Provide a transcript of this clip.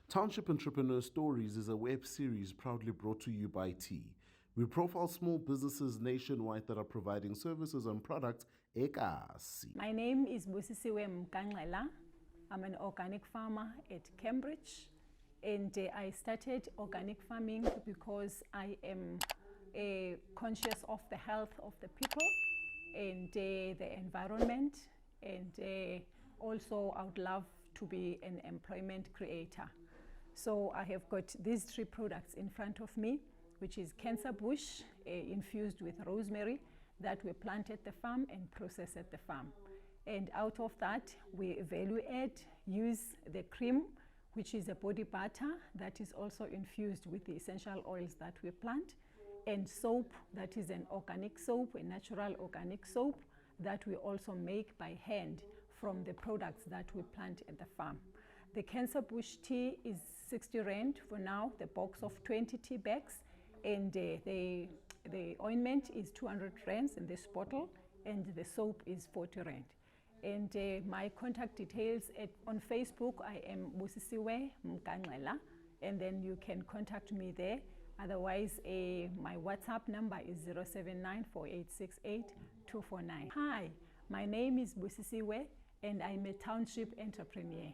Township Entrepreneurs Stories is a web series proudly brought to you by T. We profile small businesses nationwide that are providing services and products ekasi. My name is Busisiwe Mqangxela. I'm an organic farmer at Cambridge, and I started organic farming because I am conscious of the health of the people and the environment, and also I would love to be an employment creator. So I have got these three products in front of me, which is cancer bush infused with rosemary that we plant at the farm and process at the farm. And out of that, we value add, use the cream, which is a body butter that is also infused with the essential oils that we plant, and soap that is an organic soap, a natural organic soap that we also make by hand from the products that we plant at the farm. The cancer bush tea is 60 Rand for now, the box of 20 tea bags, and the ointment is 200 Rands in this bottle, and the soap is 40 Rand. And my contact details on Facebook, I am Busisiwe Mqangxela, and then you can contact me there. Otherwise, my WhatsApp number is 079-4868-249. Hi, my name is Busisiwe, and I'm a township entrepreneur.